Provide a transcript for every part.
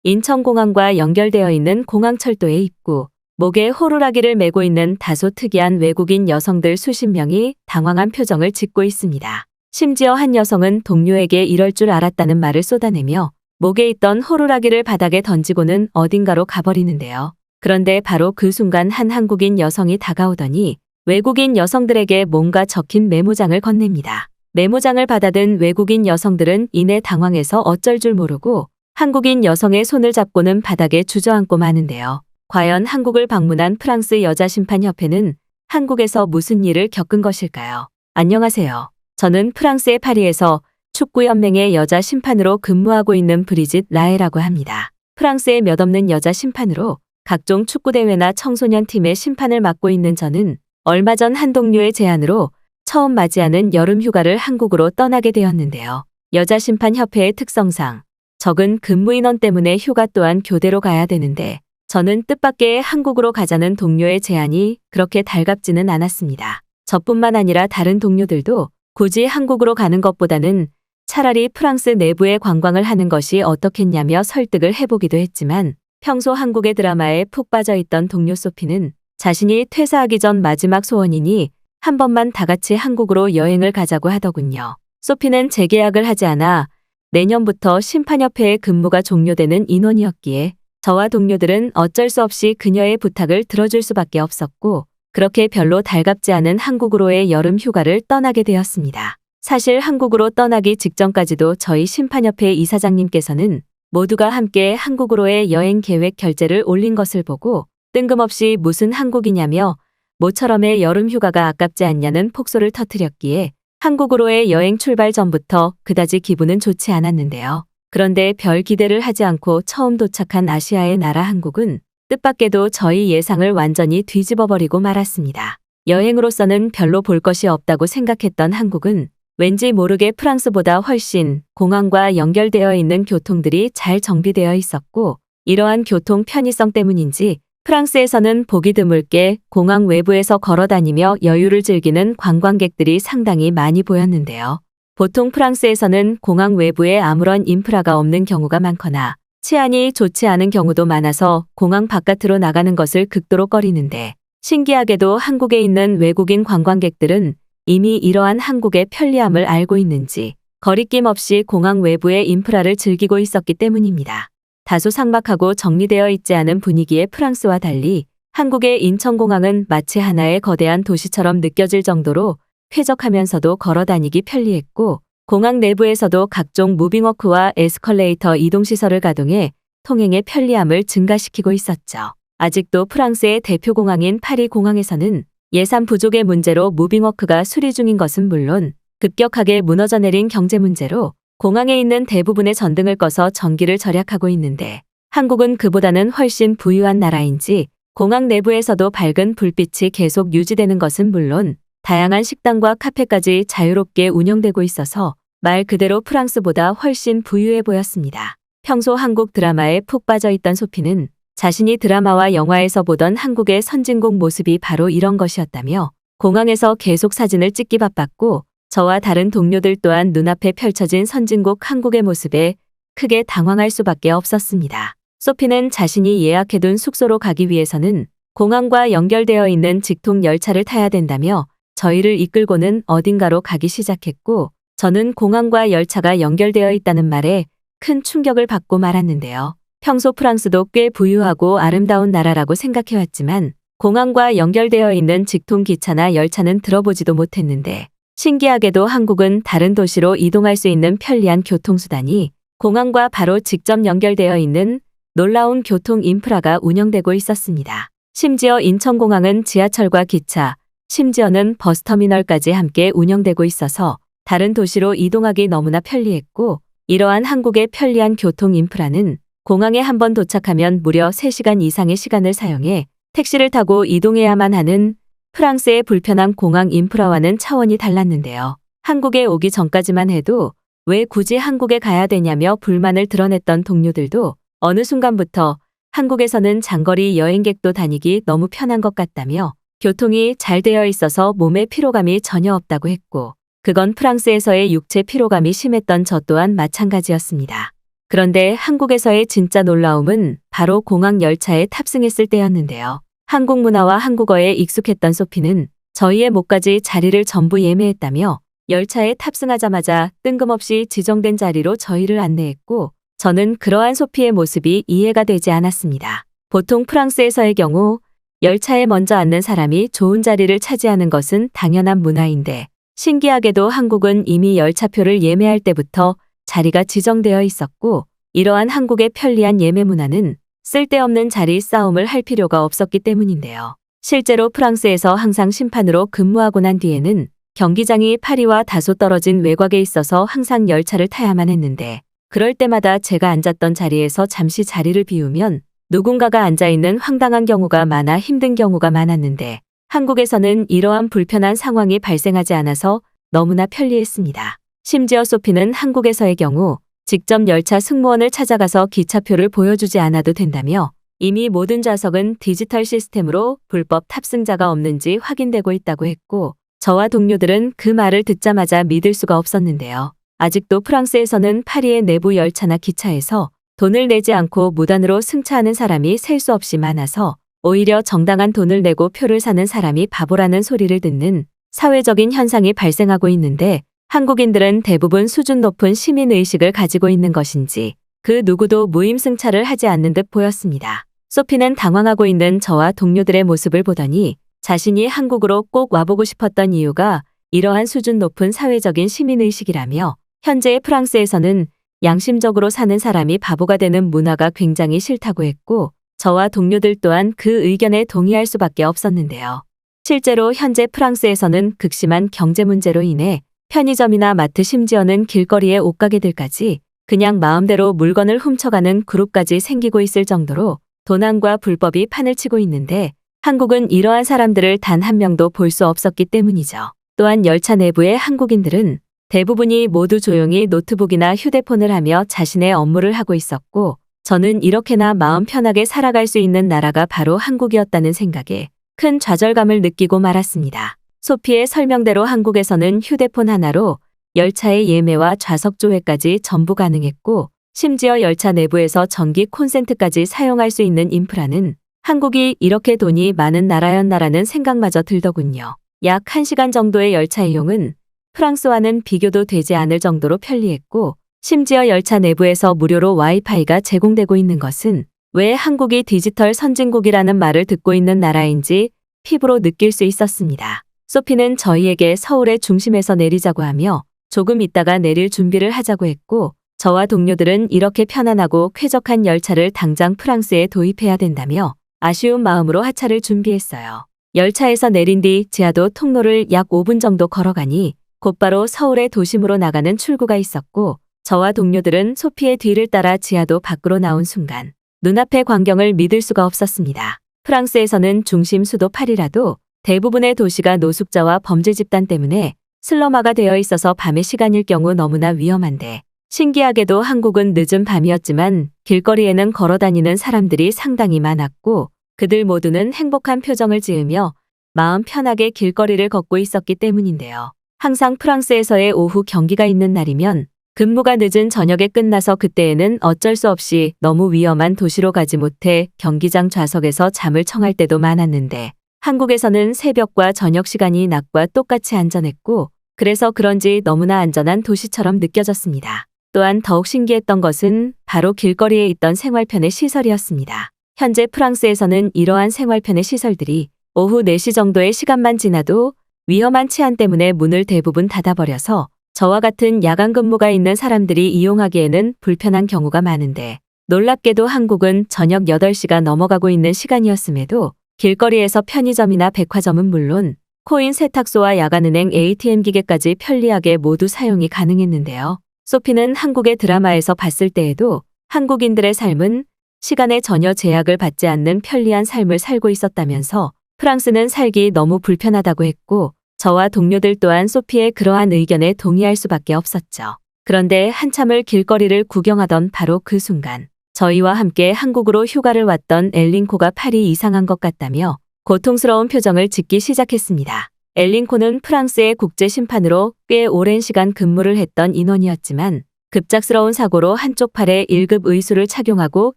인천공항과 연결되어 있는 공항철도의 입구, 목에 호루라기를 메고 있는 다소 특이한 외국인 여성들 수십 명이 당황한 표정을 짓고 있습니다. 심지어 한 여성은 동료에게 이럴 줄 알았다는 말을 쏟아내며 목에 있던 호루라기를 바닥에 던지고는 어딘가로 가버리는데요. 그런데 바로 그 순간 한 한국인 여성이 다가오더니 외국인 여성들에게 뭔가 적힌 메모장을 건넵니다. 메모장을 받아든 외국인 여성들은 이내 당황해서 어쩔 줄 모르고 한국인 여성의 손을 잡고는 바닥에 주저앉고 마는데요. 과연 한국을 방문한 프랑스 여자심판협회는 한국에서 무슨 일을 겪은 것일까요? 안녕하세요. 저는 프랑스의 파리에서 축구연맹의 여자 심판으로 근무하고 있는 브리짓 라에라고 합니다. 프랑스의 몇 없는 여자 심판으로 각종 축구대회나 청소년 팀의 심판을 맡고 있는 저는 얼마 전 한 동료의 제안으로 처음 맞이하는 여름 휴가를 한국으로 떠나게 되었는데요. 여자심판협회의 특성상 적은 근무 인원 때문에 휴가 또한 교대로 가야 되는데 저는 뜻밖의 한국으로 가자는 동료의 제안이 그렇게 달갑지는 않았습니다. 저뿐만 아니라 다른 동료들도 굳이 한국으로 가는 것보다는 차라리 프랑스 내부에 관광을 하는 것이 어떻겠냐며 설득을 해보기도 했지만 평소 한국의 드라마에 푹 빠져있던 동료 소피는 자신이 퇴사하기 전 마지막 소원이니 한 번만 다 같이 한국으로 여행을 가자고 하더군요. 소피는 재계약을 하지 않아 내년부터 심판협회의 근무가 종료되는 인원이었기에 저와 동료들은 어쩔 수 없이 그녀의 부탁을 들어줄 수밖에 없었고 그렇게 별로 달갑지 않은 한국으로의 여름 휴가를 떠나게 되었습니다. 사실 한국으로 떠나기 직전까지도 저희 심판협회 이사장님께서는 모두가 함께 한국으로의 여행 계획 결제를 올린 것을 보고 뜬금없이 무슨 한국이냐며 모처럼의 여름 휴가가 아깝지 않냐는 폭소를 터뜨렸기에 한국으로의 여행 출발 전부터 그다지 기분은 좋지 않았는데요. 그런데 별 기대를 하지 않고 처음 도착한 아시아의 나라 한국은 뜻밖에도 저희 예상을 완전히 뒤집어버리고 말았습니다. 여행으로서는 별로 볼 것이 없다고 생각했던 한국은 왠지 모르게 프랑스보다 훨씬 공항과 연결되어 있는 교통들이 잘 정비되어 있었고 이러한 교통 편의성 때문인지 프랑스에서는 보기 드물게 공항 외부에서 걸어다니며 여유를 즐기는 관광객들이 상당히 많이 보였는데요. 보통 프랑스에서는 공항 외부에 아무런 인프라가 없는 경우가 많거나 치안이 좋지 않은 경우도 많아서 공항 바깥으로 나가는 것을 극도로 꺼리는데 신기하게도 한국에 있는 외국인 관광객들은 이미 이러한 한국의 편리함을 알고 있는지 거리낌 없이 공항 외부의 인프라를 즐기고 있었기 때문입니다. 다소 삭막하고 정리되어 있지 않은 분위기의 프랑스와 달리 한국의 인천공항은 마치 하나의 거대한 도시처럼 느껴질 정도로 쾌적하면서도 걸어다니기 편리했고 공항 내부에서도 각종 무빙워크와 에스컬레이터 이동시설을 가동해 통행의 편리함을 증가시키고 있었죠. 아직도 프랑스의 대표 공항인 파리 공항에서는 예산 부족의 문제로 무빙워크가 수리 중인 것은 물론 급격하게 무너져 내린 경제 문제로 공항에 있는 대부분의 전등을 꺼서 전기를 절약하고 있는데 한국은 그보다는 훨씬 부유한 나라인지 공항 내부에서도 밝은 불빛이 계속 유지되는 것은 물론 다양한 식당과 카페까지 자유롭게 운영되고 있어서 말 그대로 프랑스보다 훨씬 부유해 보였습니다. 평소 한국 드라마에 푹 빠져있던 소피는 자신이 드라마와 영화에서 보던 한국의 선진국 모습이 바로 이런 것이었다며 공항에서 계속 사진을 찍기 바빴고 저와 다른 동료들 또한 눈앞에 펼쳐진 선진국 한국의 모습에 크게 당황할 수밖에 없었습니다. 소피는 자신이 예약해둔 숙소로 가기 위해서는 공항과 연결되어 있는 직통 열차를 타야 된다며 저희를 이끌고는 어딘가로 가기 시작했고 저는 공항과 열차가 연결되어 있다는 말에 큰 충격을 받고 말았는데요. 평소 프랑스도 꽤 부유하고 아름다운 나라라고 생각해왔지만 공항과 연결되어 있는 직통 기차나 열차는 들어보지도 못했는데 신기하게도 한국은 다른 도시로 이동할 수 있는 편리한 교통수단이 공항과 바로 직접 연결되어 있는 놀라운 교통 인프라가 운영되고 있었습니다. 심지어 인천공항은 지하철과 기차, 심지어는 버스터미널까지 함께 운영되고 있어서 다른 도시로 이동하기 너무나 편리했고 이러한 한국의 편리한 교통 인프라는 공항에 한 번 도착하면 무려 3시간 이상의 시간을 사용해 택시를 타고 이동해야만 하는 프랑스의 불편한 공항 인프라와는 차원이 달랐는데요. 한국에 오기 전까지만 해도 왜 굳이 한국에 가야 되냐며 불만을 드러냈던 동료들도 어느 순간부터 한국에서는 장거리 여행객도 다니기 너무 편한 것 같다며 교통이 잘 되어 있어서 몸에 피로감이 전혀 없다고 했고 그건 프랑스에서의 육체 피로감이 심했던 저 또한 마찬가지였습니다. 그런데 한국에서의 진짜 놀라움은 바로 공항 열차에 탑승했을 때였는데요. 한국 문화와 한국어에 익숙했던 소피는 저희의 목까지 자리를 전부 예매했다며 열차에 탑승하자마자 뜬금없이 지정된 자리로 저희를 안내했고, 저는 그러한 소피의 모습이 이해가 되지 않았습니다. 보통 프랑스에서의 경우 열차에 먼저 앉는 사람이 좋은 자리를 차지하는 것은 당연한 문화인데, 신기하게도 한국은 이미 열차표를 예매할 때부터 자리가 지정되어 있었고, 이러한 한국의 편리한 예매 문화는 쓸데없는 자리 싸움을 할 필요가 없었기 때문인데요. 실제로 프랑스에서 항상 심판으로 근무하고 난 뒤에는 경기장이 파리와 다소 떨어진 외곽에 있어서 항상 열차를 타야만 했는데, 그럴 때마다 제가 앉았던 자리에서 잠시 자리를 비우면 누군가가 앉아있는 황당한 경우가 많아 힘든 경우가 많았는데, 한국에서는 이러한 불편한 상황이 발생하지 않아서 너무나 편리했습니다. 심지어 소피는 한국에서의 경우 직접 열차 승무원을 찾아가서 기차표를 보여주지 않아도 된다며, 이미 모든 좌석은 디지털 시스템으로 불법 탑승자가 없는지 확인되고 있다고 했고, 저와 동료들은 그 말을 듣자마자 믿을 수가 없었는데요. 아직도 프랑스에서는 파리의 내부 열차나 기차에서 돈을 내지 않고 무단으로 승차하는 사람이 셀 수 없이 많아서 오히려 정당한 돈을 내고 표를 사는 사람이 바보라는 소리를 듣는 사회적인 현상이 발생하고 있는데, 한국인들은 대부분 수준 높은 시민의식을 가지고 있는 것인지 그 누구도 무임승차를 하지 않는 듯 보였습니다. 소피는 당황하고 있는 저와 동료들의 모습을 보더니 자신이 한국으로 꼭 와보고 싶었던 이유가 이러한 수준 높은 사회적인 시민의식이라며, 현재의 프랑스에서는 양심적으로 사는 사람이 바보가 되는 문화가 굉장히 싫다고 했고, 저와 동료들 또한 그 의견에 동의할 수밖에 없었는데요. 실제로 현재 프랑스에서는 극심한 경제 문제로 인해 편의점이나 마트, 심지어는 길거리의 옷가게들까지 그냥 마음대로 물건을 훔쳐가는 그룹까지 생기고 있을 정도로 도난과 불법이 판을 치고 있는데, 한국은 이러한 사람들을 단 한 명도 볼 수 없었기 때문이죠. 또한 열차 내부의 한국인들은 대부분이 모두 조용히 노트북이나 휴대폰을 하며 자신의 업무를 하고 있었고, 저는 이렇게나 마음 편하게 살아갈 수 있는 나라가 바로 한국이었다는 생각에 큰 좌절감을 느끼고 말았습니다. 소피의 설명대로 한국에서는 휴대폰 하나로 열차의 예매와 좌석 조회까지 전부 가능했고, 심지어 열차 내부에서 전기 콘센트까지 사용할 수 있는 인프라는 한국이 이렇게 돈이 많은 나라였나라는 생각마저 들더군요. 약 1시간 정도의 열차 이용은 프랑스와는 비교도 되지 않을 정도로 편리했고, 심지어 열차 내부에서 무료로 와이파이가 제공되고 있는 것은 왜 한국이 디지털 선진국이라는 말을 듣고 있는 나라인지 피부로 느낄 수 있었습니다. 소피는 저희에게 서울의 중심에서 내리자고 하며 조금 있다가 내릴 준비를 하자고 했고, 저와 동료들은 이렇게 편안하고 쾌적한 열차를 당장 프랑스에 도입해야 된다며 아쉬운 마음으로 하차를 준비했어요. 열차에서 내린 뒤 지하도 통로를 약 5분 정도 걸어가니 곧바로 서울의 도심으로 나가는 출구가 있었고, 저와 동료들은 소피의 뒤를 따라 지하도 밖으로 나온 순간 눈앞의 광경을 믿을 수가 없었습니다. 프랑스에서는 중심 수도 파리라도 대부분의 도시가 노숙자와 범죄 집단 때문에 슬럼화가 되어 있어서 밤의 시간일 경우 너무나 위험한데, 신기하게도 한국은 늦은 밤이었지만 길거리에는 걸어다니는 사람들이 상당히 많았고, 그들 모두는 행복한 표정을 지으며 마음 편하게 길거리를 걷고 있었기 때문인데요. 항상 프랑스에서의 오후 경기가 있는 날이면 근무가 늦은 저녁에 끝나서 그때에는 어쩔 수 없이 너무 위험한 도시로 가지 못해 경기장 좌석에서 잠을 청할 때도 많았는데, 한국에서는 새벽과 저녁 시간이 낮과 똑같이 안전했고, 그래서 그런지 너무나 안전한 도시처럼 느껴졌습니다. 또한 더욱 신기했던 것은 바로 길거리에 있던 생활편의 시설이었습니다. 현재 프랑스에서는 이러한 생활편의 시설들이 오후 4시 정도의 시간만 지나도 위험한 치안 때문에 문을 대부분 닫아버려서 저와 같은 야간 근무가 있는 사람들이 이용하기에는 불편한 경우가 많은데, 놀랍게도 한국은 저녁 8시가 넘어가고 있는 시간이었음에도 길거리에서 편의점이나 백화점은 물론 코인 세탁소와 야간은행 ATM 기계까지 편리하게 모두 사용이 가능했는데요. 소피는 한국의 드라마에서 봤을 때에도 한국인들의 삶은 시간에 전혀 제약을 받지 않는 편리한 삶을 살고 있었다면서 프랑스는 살기 너무 불편하다고 했고, 저와 동료들 또한 소피의 그러한 의견에 동의할 수밖에 없었죠. 그런데 한참을 길거리를 구경하던 바로 그 순간, 저희와 함께 한국으로 휴가를 왔던 엘링코가 팔이 이상한 것 같다며 고통스러운 표정을 짓기 시작했습니다. 엘링코는 프랑스의 국제 심판으로 꽤 오랜 시간 근무를 했던 인원이었지만 급작스러운 사고로 한쪽 팔에 1급 의수를 착용하고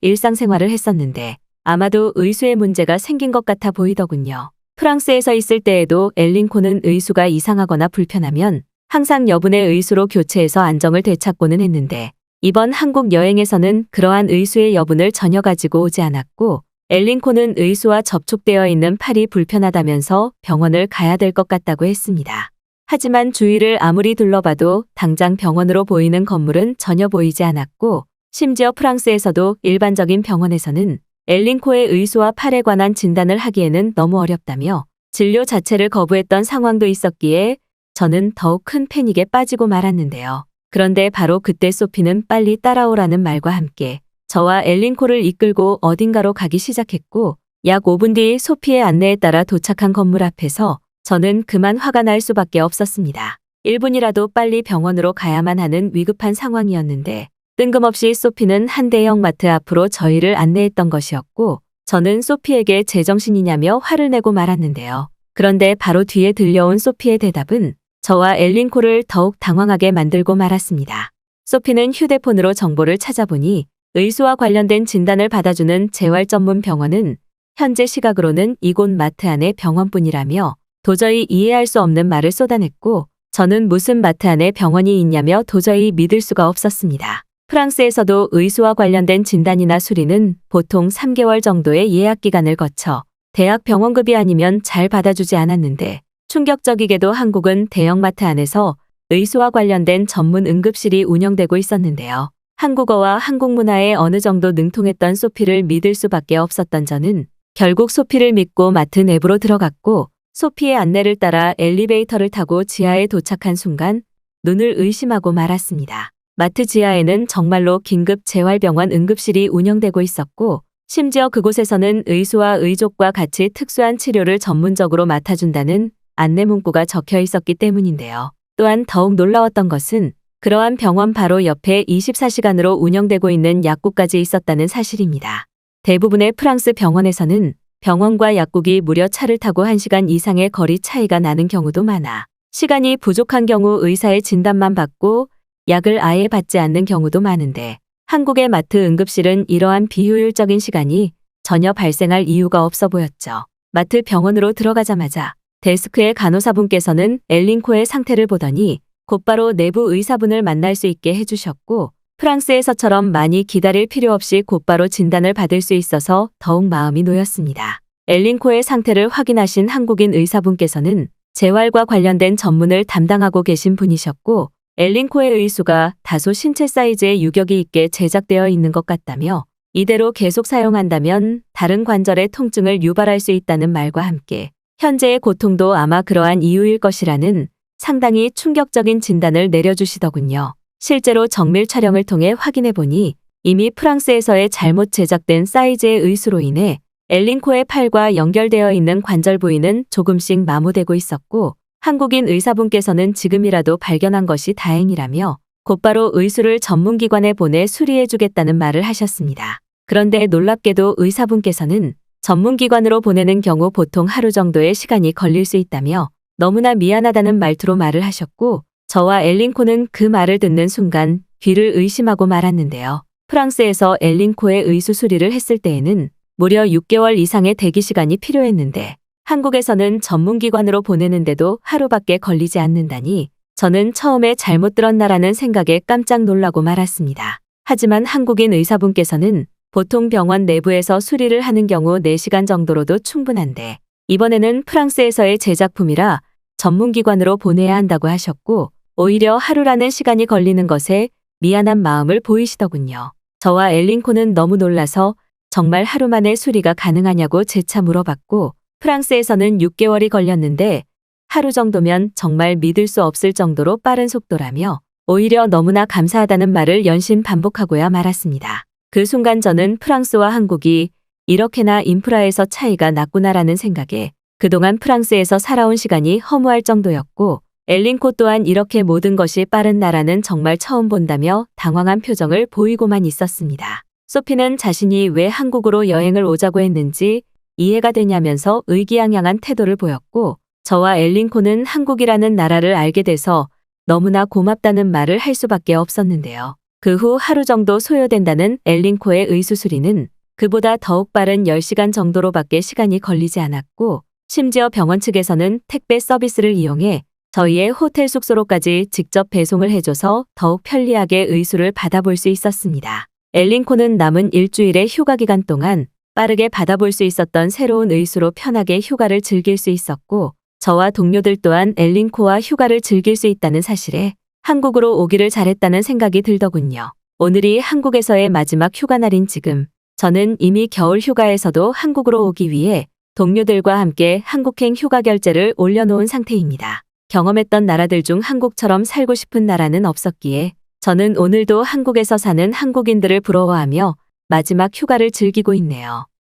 일상생활을 했었는데 아마도 의수에 문제가 생긴 것 같아 보이더군요. 프랑스에서 있을 때에도 엘링코는 의수가 이상하거나 불편하면 항상 여분의 의수로 교체해서 안정을 되찾고는 했는데 이번 한국 여행에서는 그러한 의수의 여분을 전혀 가지고 오지 않았고 엘링코는 의수와 접촉되어 있는 팔이 불편하다면서 병원을 가야 될 것 같다고 했습니다. 하지만 주위를 아무리 둘러봐도 당장 병원으로 보이는 건물은 전혀 보이지 않았고 심지어 프랑스에서도 일반적인 병원에서는 엘링코의 의수와 팔에 관한 진단을 하기에는 너무 어렵다며 진료 자체를 거부했던 상황도 있었기에 저는 더욱 큰 패닉에 빠지고 말았는데요. 그런데 바로 그때 소피는 빨리 따라오라는 말과 함께 저와 엘링코를 이끌고 어딘가로 가기 시작했고 약 5분 뒤 소피의 안내에 따라 도착한 건물 앞에서 저는 그만 화가 날 수밖에 없었습니다. 1분이라도 빨리 병원으로 가야만 하는 위급한 상황이었는데 뜬금없이 소피는 한 대형 마트 앞으로 저희를 안내했던 것이었고 저는 소피에게 제정신이냐며 화를 내고 말았는데요. 그런데 바로 뒤에 들려온 소피의 대답은 저와 엘링코를 더욱 당황하게 만들고 말았습니다. 소피는 휴대폰으로 정보를 찾아보니 의수와 관련된 진단을 받아주는 재활 전문 병원은 현재 시각으로는 이곳 마트 안의 병원뿐이라며 도저히 이해할 수 없는 말을 쏟아냈고 저는 무슨 마트 안에 병원이 있냐며 도저히 믿을 수가 없었습니다. 프랑스에서도 의수와 관련된 진단이나 수리는 보통 3개월 정도의 예약 기간을 거쳐 대학 병원급이 아니면 잘 받아주지 않았는데 충격적이게도 한국은 대형마트 안에서 의수와 관련된 전문 응급실이 운영되고 있었는데요. 한국어와 한국 문화에 어느 정도 능통했던 소피를 믿을 수밖에 없었던 저는 결국 소피를 믿고 마트 내부로 들어갔고 소피의 안내를 따라 엘리베이터를 타고 지하에 도착한 순간 눈을 의심하고 말았습니다. 마트 지하에는 정말로 긴급 재활병원 응급실이 운영되고 있었고 심지어 그곳에서는 의수와 의족과 같이 특수한 치료를 전문적으로 맡아준다는 안내 문구가 적혀 있었기 때문인데요. 또한 더욱 놀라웠던 것은 그러한 병원 바로 옆에 24시간으로 운영되고 있는 약국까지 있었다는 사실입니다. 대부분의 프랑스 병원에서는 병원과 약국이 무려 차를 타고 1시간 이상의 거리 차이가 나는 경우도 많아 시간이 부족한 경우 의사의 진단만 받고 약을 아예 받지 않는 경우도 많은데 한국의 마트 응급실은 이러한 비효율적인 시간이 전혀 발생할 이유가 없어 보였죠. 마트 병원으로 들어가자마자 데스크의 간호사분께서는 엘링코의 상태를 보더니 곧바로 내부 의사분을 만날 수 있게 해주셨고 프랑스에서처럼 많이 기다릴 필요 없이 곧바로 진단을 받을 수 있어서 더욱 마음이 놓였습니다. 엘링코의 상태를 확인하신 한국인 의사분께서는 재활과 관련된 전문을 담당하고 계신 분이셨고 엘링코의 의수가 다소 신체 사이즈의 유격이 있게 제작되어 있는 것 같다며 이대로 계속 사용한다면 다른 관절의 통증을 유발할 수 있다는 말과 함께 현재의 고통도 아마 그러한 이유일 것이라는 상당히 충격적인 진단을 내려주시더군요. 실제로 정밀 촬영을 통해 확인해 보니 이미 프랑스에서의 잘못 제작된 사이즈의 의수로 인해 엘링코의 팔과 연결되어 있는 관절 부위는 조금씩 마모되고 있었고 한국인 의사분께서는 지금이라도 발견한 것이 다행이라며 곧바로 의수를 전문기관에 보내 수리해주겠다는 말을 하셨습니다. 그런데 놀랍게도 의사분께서는 전문기관으로 보내는 경우 보통 하루 정도의 시간이 걸릴 수 있다며 너무나 미안하다는 말투로 말을 하셨고 저와 엘링코는 그 말을 듣는 순간 귀를 의심하고 말았는데요. 프랑스에서 엘링코의 의수 수리를 했을 때에는 무려 6개월 이상의 대기 시간이 필요했는데 한국에서는 전문기관으로 보내는데도 하루밖에 걸리지 않는다니 저는 처음에 잘못 들었나라는 생각에 깜짝 놀라고 말았습니다. 하지만 한국인 의사분께서는 보통 병원 내부에서 수리를 하는 경우 4시간 정도로도 충분한데 이번에는 프랑스에서의 제작품이라 전문기관으로 보내야 한다고 하셨고 오히려 하루라는 시간이 걸리는 것에 미안한 마음을 보이시더군요. 저와 엘링코는 너무 놀라서 정말 하루 만에 수리가 가능하냐고 재차 물어봤고 프랑스에서는 6개월이 걸렸는데 하루 정도면 정말 믿을 수 없을 정도로 빠른 속도라며 오히려 너무나 감사하다는 말을 연신 반복하고야 말았습니다. 그 순간 저는 프랑스와 한국이 이렇게나 인프라에서 차이가 났구나라는 생각에 그동안 프랑스에서 살아온 시간이 허무할 정도였고 엘링코 또한 이렇게 모든 것이 빠른 나라는 정말 처음 본다며 당황한 표정을 보이고만 있었습니다. 소피는 자신이 왜 한국으로 여행을 오자고 했는지 이해가 되냐면서 의기양양한 태도를 보였고 저와 엘링코는 한국이라는 나라를 알게 돼서 너무나 고맙다는 말을 할 수밖에 없었는데요. 그 후 하루 정도 소요된다는 엘링코의 의수수리는 그보다 더욱 빠른 10시간 정도로밖에 시간이 걸리지 않았고, 심지어 병원 측에서는 택배 서비스를 이용해 저희의 호텔 숙소로까지 직접 배송을 해줘서 더욱 편리하게 의수를 받아볼 수 있었습니다. 엘링코는 남은 일주일의 휴가 기간 동안 빠르게 받아볼 수 있었던 새로운 의수로 편하게 휴가를 즐길 수 있었고, 저와 동료들 또한 엘링코와 휴가를 즐길 수 있다는 사실에 한국으로 오기를 잘했다는 생각이 들더군요. 오늘이 한국에서의 마지막 휴가 날인 지금, 저는 이미 겨울 휴가에서도 한국으로 오기 위해 동료들과 함께 한국행 휴가 결제를 올려놓은 상태입니다. 경험했던 나라들 중 한국처럼 살고 싶은 나라는 없었기에 저는 오늘도 한국에서 사는 한국인들을 부러워하며 마지막 휴가를 즐기고 있네요.